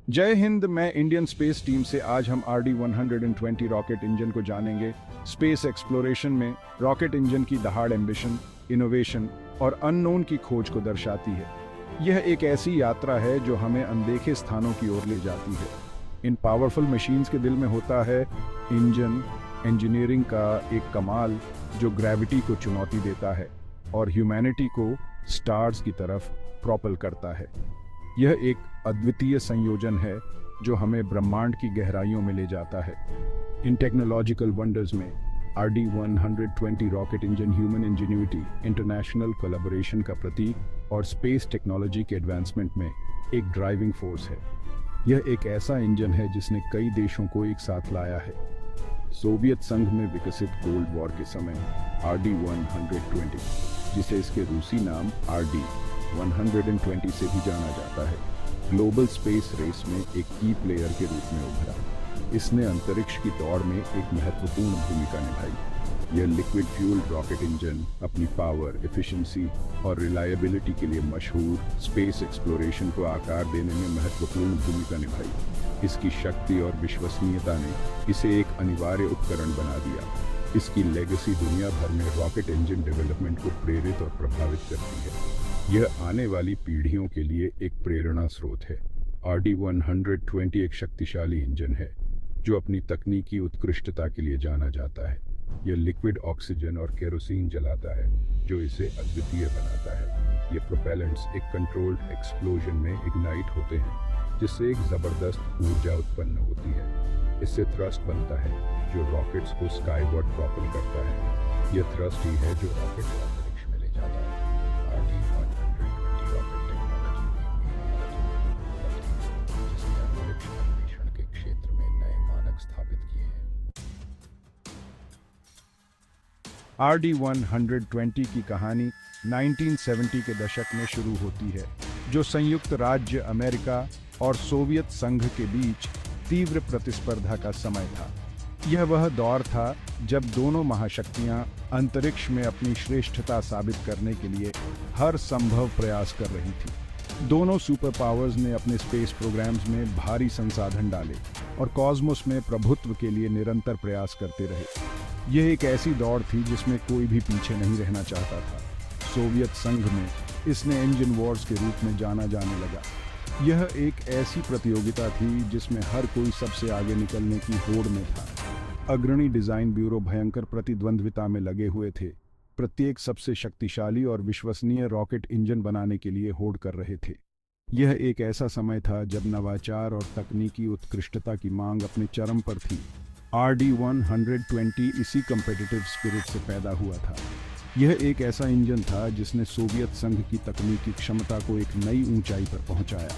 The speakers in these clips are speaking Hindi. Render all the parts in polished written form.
जय हिंद। मैं इंडियन स्पेस टीम से आज हम RD-120 रॉकेट इंजन को जानेंगे। स्पेस एक्सप्लोरेशन में रॉकेट इंजन की दहाड़ एम्बिशन, इनोवेशन और अननोन की खोज को दर्शाती है। यह एक ऐसी यात्रा है जो हमें अनदेखे स्थानों की ओर ले जाती है। इन पावरफुल मशीन्स के दिल में होता है इंजन, इंजीनियरिंग का एक कमाल जो ग्रेविटी को चुनौती देता है और ह्यूमैनिटी को स्टार्स की तरफ प्रोपल करता है। यह एक अद्वितीय संयोजन है जो हमें ब्रह्मांड की गहराइयों में ले जाता है। इन टेक्नोलॉजिकल वंडर्स में RD-120 rocket engine human ingenuity, international collaboration का प्रतीक और स्पेस टेक्नोलॉजी के एडवांसमेंट में एक ड्राइविंग फोर्स है। यह एक ऐसा इंजन है जिसने कई देशों को एक साथ लाया है। सोवियत संघ में विकसित कोल्ड वॉर के समय RD-120, जिसे इसके रूसी नाम RD-120 से भी जाना जाता है, ग्लोबल स्पेस रेस में एक की प्लेयर के रूप में उभरा। इसने अंतरिक्ष की दौड़ में एक महत्वपूर्ण भूमिका निभाई। यह लिक्विड फ्यूल रॉकेट इंजन अपनी पावर, एफिशिएंसी और रिलायबिलिटी के लिए मशहूर स्पेस एक्सप्लोरेशन को आकार देने में महत्वपूर्ण भूमिका निभाई। इसकी शक्ति और विश्वसनीयता ने इसे एक अनिवार्य उपकरण बना दिया। इसकी लेगेसी दुनिया भर में रॉकेट इंजन डेवलपमेंट को प्रेरित और प्रभावित करती है। यह आने वाली पीढ़ियों के लिए एक प्रेरणा स्रोत है। RD-120 एक शक्तिशाली इंजन है जो अपनी तकनीकी उत्कृष्टता के लिए जाना जाता है। यह लिक्विड ऑक्सीजन और केरोसिन जलाता है जो इसे अद्वितीय बनाता है। ये प्रोपेलेंट्स एक कंट्रोल्ड एक्सप्लोजन में इग्नाइट होते हैं जिससे एक ज़बरदस्त ऊर्जा उत्पन्न होती है। इससे थ्रस्ट बनता है जो रॉकेट्स को स्काईवर्ड प्रोपेल करता है। यह थ्रस्ट ही है जो रॉकेट को अंतरिक्ष में ले जाता है। RD-120 रॉकेट टेक्नोलॉजी जिसने अंतरिक्ष अन्वेषण के क्षेत्र में नए मानक स्थापित किए हैं। RD-120 की कहानी 1970 के दशक में शुरू होती है, जो संयुक्त राज्य अमेरिका और सोवियत संघ के बीच तीव्र प्रतिस्पर्धा का समय था। यह वह दौर था जब दोनों महाशक्तियां अंतरिक्ष में अपनी श्रेष्ठता साबित करने के लिए हर संभव प्रयास कर रही थी। दोनों सुपर पावर्स ने अपने स्पेस प्रोग्राम्स में भारी संसाधन डाले और कॉस्मोस में प्रभुत्व के लिए निरंतर प्रयास करते रहे। यह एक ऐसी दौड़ थी जिसमें कोई भी पीछे नहीं रहना चाहता था। सोवियत संघ में इसने इंजन वॉर्स के रूप में जाना जाने लगा। यह एक ऐसी प्रतियोगिता थी जिसमें हर कोई सबसे आगे निकलने की होड़ में था। अग्रणी डिजाइन ब्यूरो भयंकर प्रतिद्वंद्विता में लगे हुए थे। प्रत्येक सबसे शक्तिशाली और विश्वसनीय रॉकेट इंजन बनाने के लिए होड़ कर रहे थे। यह एक ऐसा समय था जब नवाचार और तकनीकी उत्कृष्टता की मांग अपने चरम पर थी। RD-120 इसी कॉम्पिटिटिव स्पिरिट से पैदा हुआ था। यह एक ऐसा इंजन था जिसने सोवियत संघ की तकनीकी क्षमता को एक नई ऊंचाई पर पहुंचाया।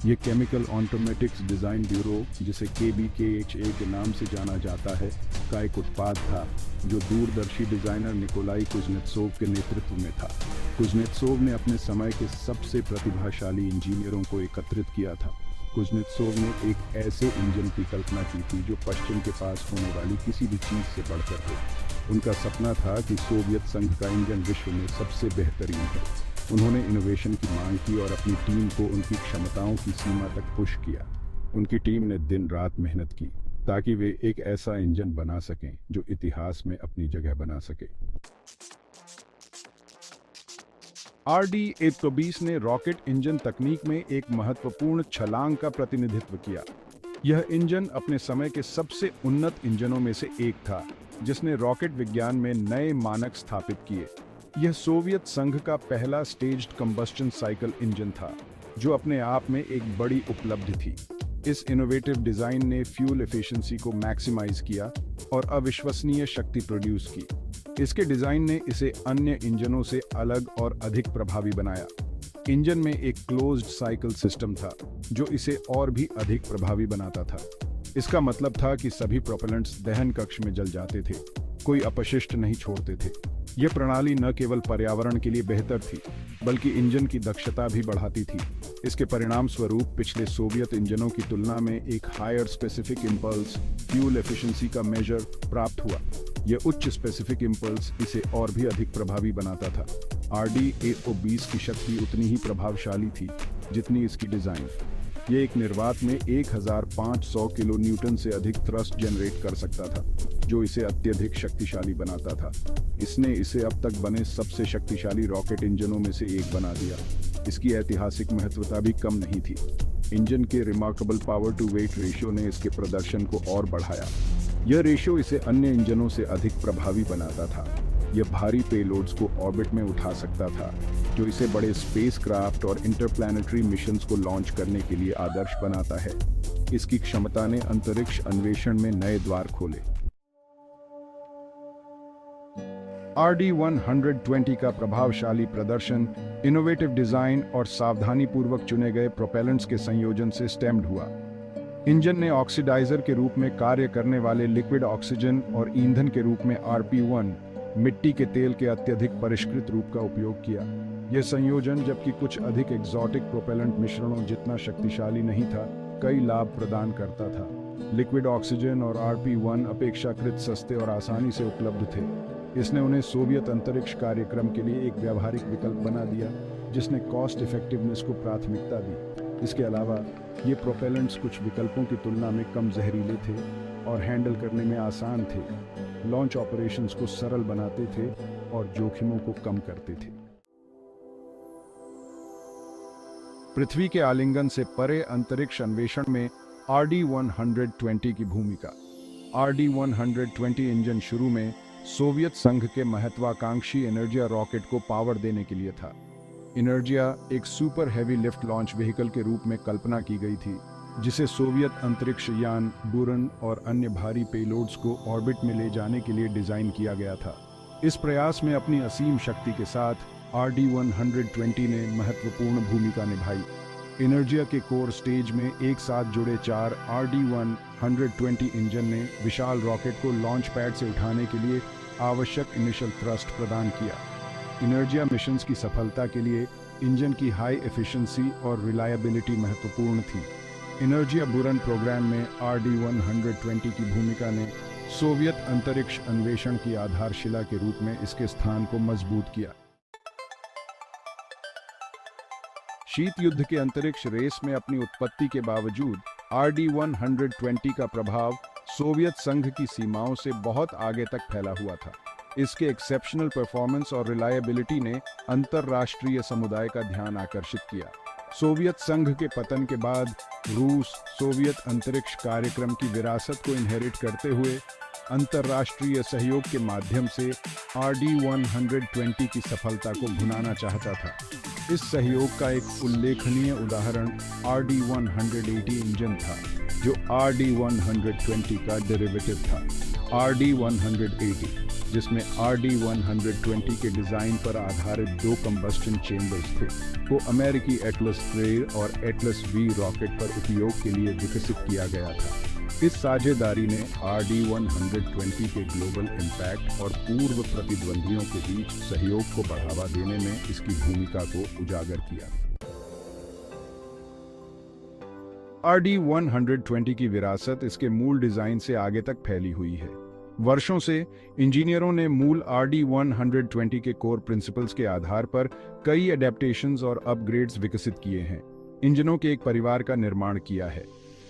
यह केमिकल ऑटोमेटिक्स डिज़ाइन ब्यूरो, जिसे KBKHA के नाम से जाना जाता है, का एक उत्पाद था जो दूरदर्शी डिज़ाइनर निकोलाई कुज़नेत्सोव के नेतृत्व में था। कुज़नेत्सोव ने अपने समय के सबसे प्रतिभाशाली इंजीनियरों को एकत्रित किया था। कुज़नेत्सोव ने एक ऐसे इंजन की कल्पना की थी जो पश्चिम के पास होने वाली किसी भी चीज़ से बढ़कर हो। उनका सपना था कि सोवियत संघ का इंजन विश्व में सबसे बेहतरीन है। उन्होंने इनोवेशन की मांग की और अपनी टीम को उनकी क्षमताओं की सीमा तक पुश किया। उनकी टीम ने दिन रात मेहनत की ताकि वे एक ऐसा इंजन बना सकें जो इतिहास में अपनी जगह बना सके। RD-120 ने रॉकेट इंजन तकनीक में एक महत्वपूर्ण छलांग का प्रतिनिधित्व किया। यह इंजन अपने समय के सबसे उन्नत इंजनों में से एक था जिसने रॉकेट विज्ञान में नए मानक स्थापित किए। यह सोवियत संघ का पहला स्टेज्ड कंबस्टन साइकिल इंजन था जो अपने आप में एक बड़ी उपलब्धि थी। इस इनोवेटिव डिजाइन ने फ्यूल एफिशिएंसी को मैक्सिमाइज किया और अविश्वसनीय शक्ति प्रोड्यूस की। इसके डिजाइन ने इसे अन्य इंजनों से अलग और अधिक प्रभावी बनाया। इंजन में एक क्लोज्ड साइकिल सिस्टम था जो इसे और भी अधिक प्रभावी बनाता था। इसका मतलब था कि सभी प्रोपेलेंट्स दहन कक्ष में जल जाते थे, कोई अपशिष्ट नहीं छोड़ते थे। यह प्रणाली न केवल पर्यावरण के लिए बेहतर थी बल्कि इंजन की दक्षता भी बढ़ाती थी। इसके परिणाम स्वरूप पिछले सोवियत इंजनों की तुलना में एक higher specific impulse fuel efficiency का मेजर प्राप्त हुआ। यह उच्च स्पेसिफिक इंपल्स इसे और भी अधिक प्रभावी बनाता था। RD-120 की शक्ति उतनी ही प्रभावशाली थी जितनी इसकी डिजाइन। ये एक निर्वात में 1500 किलो न्यूटन से अधिक थ्रस्ट जनरेट कर सकता था, जो इसे अत्यधिक शक्तिशाली बनाता था। इसने इसे अब तक बने सबसे शक्तिशाली रॉकेट इंजनों में से एक बना दिया। इसकी ऐतिहासिक महत्वता भी कम नहीं थी। इंजन के remarkable power to weight ratio ने इसके प्रदर्शन को और बढ़ाया। यह रेशियो इसे अन्य इंजनों से अधिक प्रभावी बनाता था। यह भारी पेलोड्स को ऑर्बिट में उठा सकता था, जो इसे बड़े स्पेसक्राफ्ट और इंटरप्लैनेटरी मिशंस को लॉन्च करने के लिए आदर्श बनाता है। इसकी क्षमता ने अंतरिक्ष अन्वेषण में नए द्वार खोले। RD-120 का प्रभावशाली प्रदर्शन, इनोवेटिव डिजाइन और सावधानीपूर्वक चुने गए प्रोपेलेंट्स के संयोजन से स्टेम्ड हुआ। इंजन ने ऑक्सीडाइजर के रूप में कार्य करने वाले लिक्विड ऑक्सीजन और ईंधन के रूप में RP-1 मिट्टी के तेल के अत्यधिक परिष्कृत रूप का उपयोग किया। यह संयोजन, जबकि कुछ अधिक एग्जॉटिक प्रोपेलेंट मिश्रणों जितना शक्तिशाली नहीं था, कई लाभ प्रदान करता था। लिक्विड ऑक्सीजन और RP-1 अपेक्षाकृत सस्ते और आसानी से उपलब्ध थे। इसने उन्हें सोवियत अंतरिक्ष कार्यक्रम के लिए एक व्यावहारिक विकल्प बना दिया, जिसने कॉस्ट इफेक्टिवनेस को प्राथमिकता दी। इसके अलावा ये प्रोपेलेंट्स कुछ विकल्पों की तुलना में कम जहरीले थे और हैंडल करने में आसान थे, लॉन्च ऑपरेशंस को सरल बनाते थे और जोखिमों को कम करते थे। पृथ्वी के आलिंगन से परे अंतरिक्ष अन्वेषण में RD-120 की भूमिका। RD-120 इंजन शुरू में सोवियत संघ के महत्वाकांक्षी एनर्जिया रॉकेट को पावर देने के लिए था। एनर्जिया एक super heavy lift launch vehicle के रूप में कल्पना की गई थी, जिसे सोवियत अंतरिक्ष यान, बुरन और अन्य भारी पेलोड्स को ऑर्बिट में ले जाने के लिए डिजाइन किया गया था। इस प्रयास में अपनी असीम शक्ति के साथ RD-120 ने महत्वपूर्ण भूमिका निभाई। एनर्जिया के कोर स्टेज में एक साथ जुड़े 4 RD-120 इंजन ने विशाल रॉकेट को लॉन्च पैड से उठाने के लिए आवश्यक इनिशियल थ्रस्ट प्रदान किया। एनर्जिया मिशंस की सफलता के लिए इंजन की हाई एफिशिएंसी और रिलायबिलिटी महत्वपूर्ण थी। एनर्जिया बुरन प्रोग्राम में RD-120 की भूमिका ने सोवियत अंतरिक्ष अन्वेषण की आधारशिला के रूप में इसके स्थान को मजबूत किया। शीत युद्ध के अंतरिक्ष रेस में अपनी उत्पत्ति के बावजूद RD-120 का प्रभाव सोवियत संघ की सीमाओं से बहुत आगे तक फैला हुआ था। इसके एक्सेप्शनल परफॉर्मेंस और रिलायबिलिटी ने अंतरराष्ट्रीय समुदाय का ध्यान आकर्षित किया। सोवियत संघ के पतन के बाद रूस सोवियत अंतरिक्ष कार्यक्रम की विरासत को इनहेरिट करते हुए अंतरराष्ट्रीय सहयोग के माध्यम से RD-120 की सफलता को भुनाना चाहता था। इस सहयोग का एक उल्लेखनीय उदाहरण RD-180 इंजन था, जो RD-120 का डेरिवेटिव था। RD-180, जिसमें RD-120 के डिजाइन पर आधारित 2 कंबस्टन चेंबर्स थे, को अमेरिकी एटलस ट्रेल और एटलस V रॉकेट पर उपयोग के लिए विकसित किया गया था। इस साझेदारी ने RD-120 के ग्लोबल इम्पैक्ट और पूर्व प्रतिद्वंदियों के बीच सहयोग को बढ़ावा देने में इसकी भूमिका को उजागर किया। RD-120 की विरासत इसके मूल डिजाइन से आगे तक फैली हुई है। वर्षों से इंजीनियरों ने मूल RD-120 के कोर प्रिंसिपल्स के आधार पर कई एडेप्टेशंस और अपग्रेड्स विकसित किए हैं। इंजनों के एक परिवार का निर्माण किया है।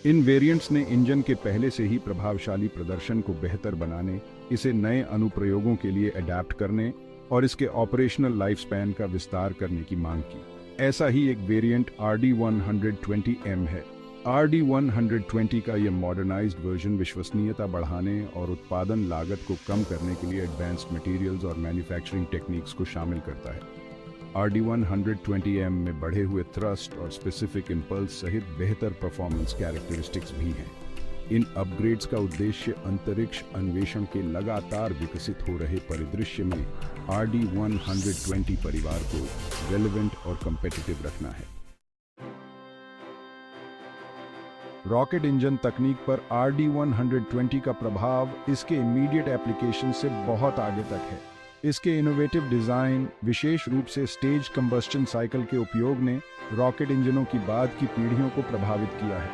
इन वेरिएंट्स ने इंजन के पहले से ही प्रभावशाली प्रदर्शन को बेहतर बनाने, इसे नए अनुप्रयोगों के लिए अडैप्ट करने और इसके ऑपरेशनल लाइफ स्पैन का विस्तार करने की मांग की। ऐसा ही एक वेरिएंट RD-120M है। RD-120 का यह मॉडर्नाइज्ड वर्जन विश्वसनीयता बढ़ाने और उत्पादन लागत को कम करने के लिए एडवांस्ड मटेरियल्स और मैन्युफैक्चरिंग टेक्निक्स को शामिल करता है। RD-120M में बढ़े हुए थ्रस्ट और स्पेसिफिक इंपल्स सहित बेहतर परफॉर्मेंस कैरेक्टरिस्टिक्स भी हैं। इन अपग्रेड्स का उद्देश्य अंतरिक्ष अन्वेषण के लगातार विकसित हो रहे परिदृश्य में RD-120 परिवार को रेलेवेंट और कम्पिटिटिव रखना है। रॉकेट इंजन तकनीक पर RD-120 का प्रभाव इसके इमीडिएट एप्लीकेशन से बहुत आगे तक है। इसके इनोवेटिव डिजाइन, विशेष रूप से स्टेज कंबस्टन साइकिल के उपयोग ने रॉकेट इंजनों की बाद की पीढ़ियों को प्रभावित किया है।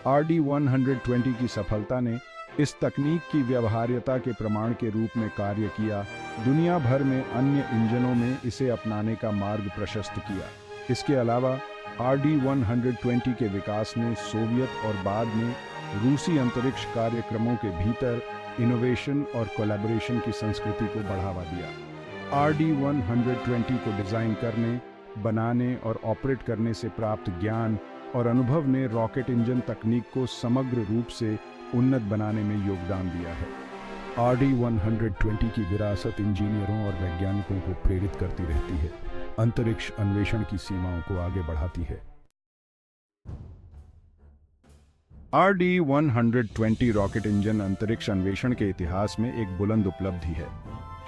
RD-120 की सफलता ने इस तकनीक की व्यवहार्यता के प्रमाण के रूप में कार्य किया, दुनिया भर में अन्य इंजनों में इसे अपनाने का मार्ग प्रशस्त किया। इसके अलावा RD-120 के विकास ने सोवियत और बाद में रूसी अंतरिक्ष कार्यक्रमों के भीतर इनोवेशन और कोलैबोरेशन की संस्कृति को बढ़ावा दिया। RD-120 को डिजाइन करने, बनाने और ऑपरेट करने से प्राप्त ज्ञान और अनुभव ने रॉकेट इंजन तकनीक को समग्र रूप से उन्नत बनाने में योगदान दिया है। RD-120 की विरासत इंजीनियरों और वैज्ञानिकों को प्रेरित करती रहती है, अंतरिक्ष अन्वेषण की सीमाओं को आगे बढ़ाती है। RD-120 रॉकेट इंजन अंतरिक्ष अन्वेषण के इतिहास में एक बुलंद उपलब्धि है।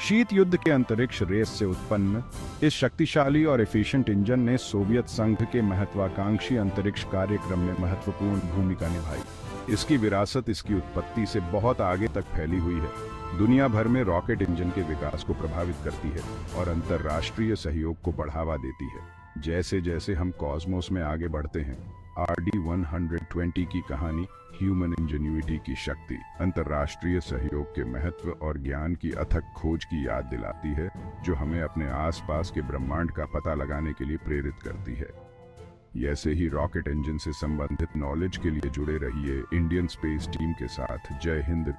शीत युद्ध के अंतरिक्ष रेस से उत्पन्न इस शक्तिशाली और एफिशिएंट इंजन ने सोवियत संघ के महत्वाकांक्षी अंतरिक्ष कार्यक्रम में महत्वपूर्ण भूमिका निभाई। इसकी विरासत इसकी उत्पत्ति से बहुत आगे तक फैली हुई है, दुनिया भर में रॉकेट इंजन के विकास को प्रभावित करती है और अंतर्राष्ट्रीय सहयोग को बढ़ावा देती है। जैसे जैसे हम कॉस्मोस में आगे बढ़ते हैं, RD-120 की कहानी ह्यूमन इंजेन्युइटी की शक्ति, अंतर्राष्ट्रीय सहयोग के महत्व और ज्ञान की अथक खोज की याद दिलाती है, जो हमें अपने आसपास के ब्रह्मांड का पता लगाने के लिए प्रेरित करती है। ऐसे ही रॉकेट इंजन से संबंधित नॉलेज के लिए जुड़े रहिए इंडियन स्पेस टीम के साथ। जय हिंद।